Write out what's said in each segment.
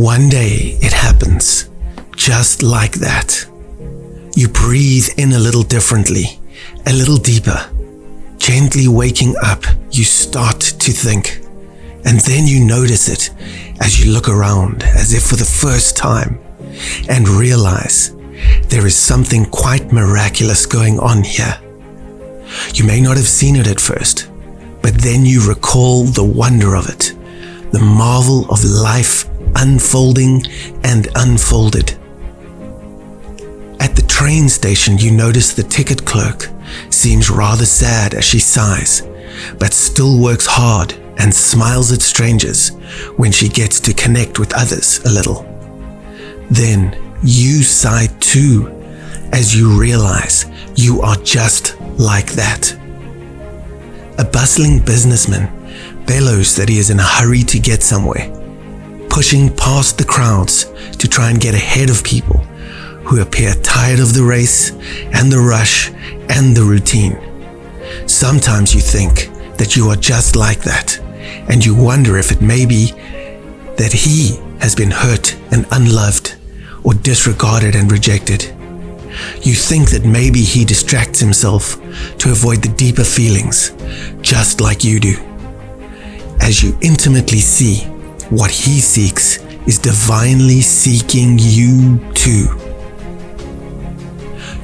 One day it happens, just like that. You breathe in a little differently, a little deeper. Gently waking up, you start to think. And then you notice it as you look around as if for the first time and realize there is something quite miraculous going on here. You may not have seen it at first, but then you recall the wonder of it, the marvel of life unfolding and unfolded. At the train station, you notice the ticket clerk seems rather sad as she sighs, but still works hard and smiles at strangers when she gets to connect with others a little. Then you sigh too as you realize you are just like that. A bustling businessman bellows that he is in a hurry to get somewhere, pushing past the crowds to try and get ahead of people who appear tired of the race and the rush and the routine. Sometimes you think that you are just like that, and you wonder if it may be that he has been hurt and unloved or disregarded and rejected. You think that maybe he distracts himself to avoid the deeper feelings, just like you do. As you intimately see, what he seeks is divinely seeking you too.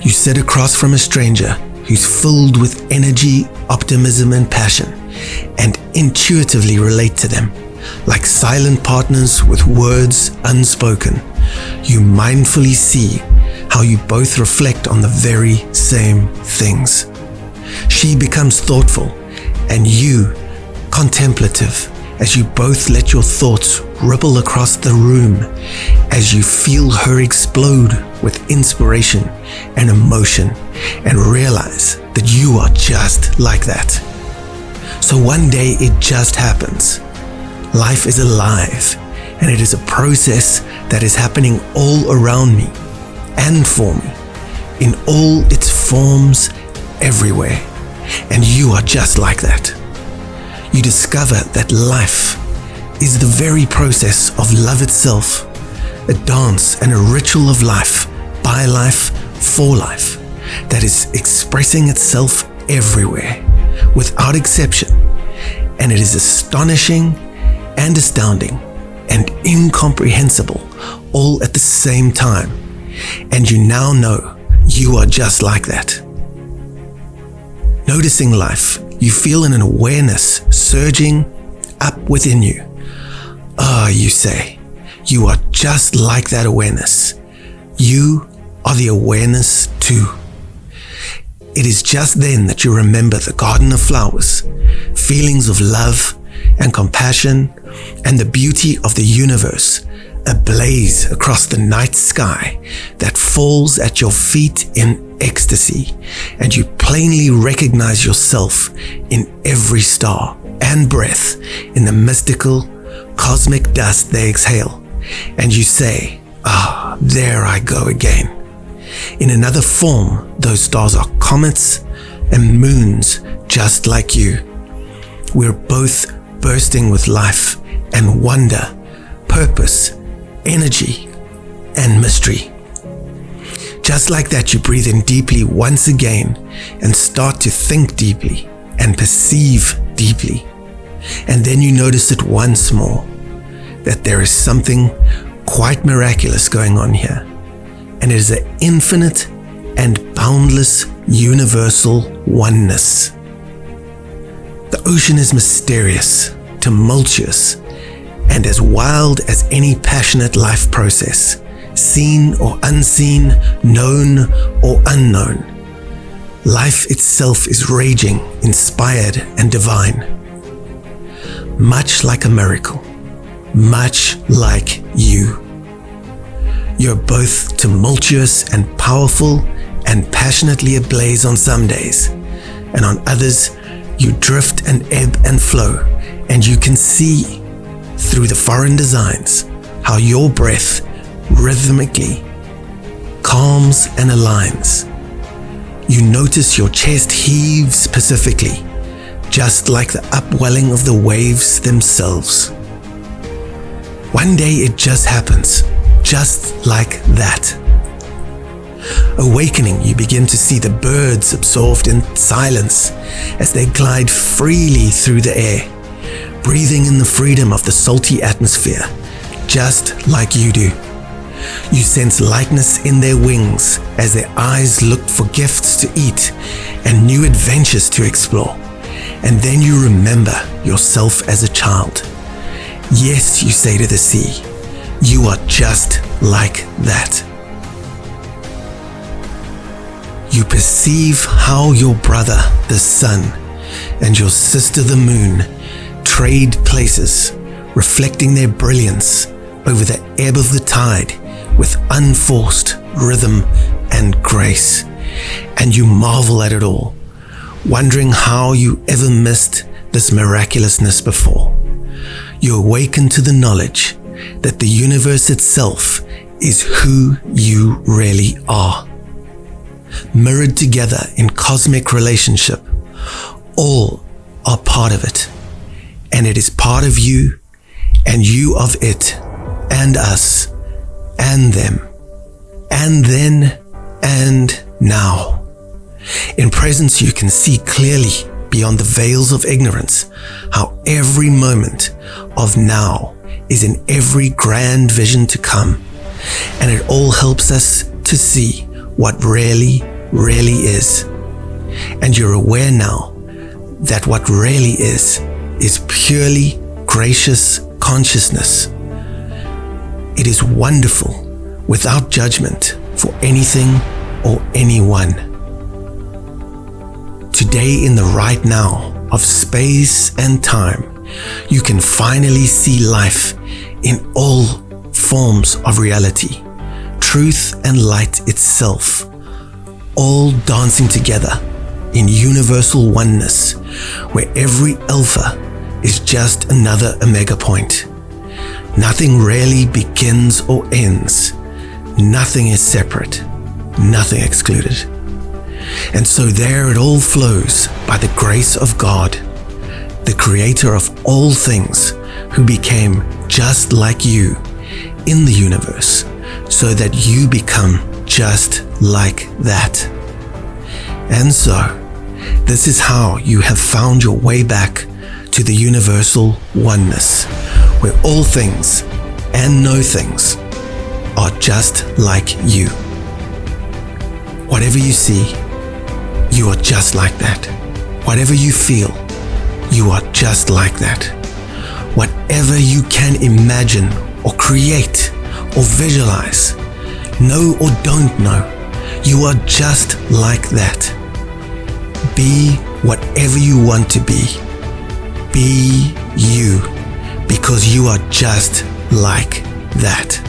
You sit across from a stranger who's filled with energy, optimism, and passion, and intuitively relate to them. Like silent partners with words unspoken, you mindfully see how you both reflect on the very same things. She becomes thoughtful, and you contemplative, as you both let your thoughts ripple across the room as you feel her explode with inspiration and emotion and realize that you are just like that. So one day it just happens. Life is alive, and it is a process that is happening all around me and for me, in all its forms, everywhere. And you are just like that. You discover that life is the very process of love itself, a dance and a ritual of life, by life, for life, that is expressing itself everywhere, without exception. And it is astonishing and astounding and incomprehensible all at the same time. And you now know you are just like that. Noticing life, you feel an awareness surging up within you. You say, you are just like that awareness. You are the awareness too. It is just then that you remember the garden of flowers, feelings of love and compassion, and the beauty of the universe ablaze across the night sky that falls at your feet in ecstasy, and you plainly recognize yourself in every star and breath in the mystical, cosmic dust they exhale, and you say, there I go again. In another form, those stars are comets and moons just like you. We're both bursting with life and wonder, purpose, energy, and mystery. Just like that, you breathe in deeply once again and start to think deeply and perceive deeply. And then you notice it once more, that there is something quite miraculous going on here. And it is an infinite and boundless universal oneness. The ocean is mysterious, tumultuous, and as wild as any passionate life process, seen or unseen, known or unknown. Life itself is raging, inspired, and divine. Much like a miracle, much like you. You're both tumultuous and powerful and passionately ablaze on some days, and on others you drift and ebb and flow, and you can see through the foreign designs how your breath rhythmically calms and aligns. You notice your chest heaves specifically, just like the upwelling of the waves themselves. One day it just happens, just like that. Awakening, you begin to see the birds absorbed in silence as they glide freely through the air, breathing in the freedom of the salty atmosphere, just like you do. You sense lightness in their wings as their eyes look for gifts to eat and new adventures to explore. And then you remember yourself as a child. Yes, you say to the sea, you are just like that. You perceive how your brother, the sun, and your sister, the moon, trade places, reflecting their brilliance over the ebb of the tide with unforced rhythm and grace. And you marvel at it all, wondering how you ever missed this miraculousness before. You awaken to the knowledge that the universe itself is who you really are. Mirrored together in cosmic relationship, all are part of it, and it is part of you, and you of it, and us, and them, and then, and now. In presence, you can see clearly beyond the veils of ignorance how every moment of now is in every grand vision to come, and it all helps us to see what really is. And you're aware now that what really is purely gracious consciousness. It is wonderful without judgment for anything or anyone. Today, in the right now of space and time, you can finally see life in all forms of reality, truth and light itself, all dancing together in universal oneness, where every alpha is just another omega point. Nothing really begins or ends. Nothing is separate, nothing excluded. And so there it all flows by the grace of God, the creator of all things, who became just like you in the universe, so that you become just like that. And so, this is how you have found your way back to the universal oneness, where all things and no things are just like you. Whatever you see, you are just like that. Whatever you feel, you are just like that. Whatever you can imagine or create or visualize, know or don't know, you are just like that. Be whatever you want to be. Be you, because you are just like that.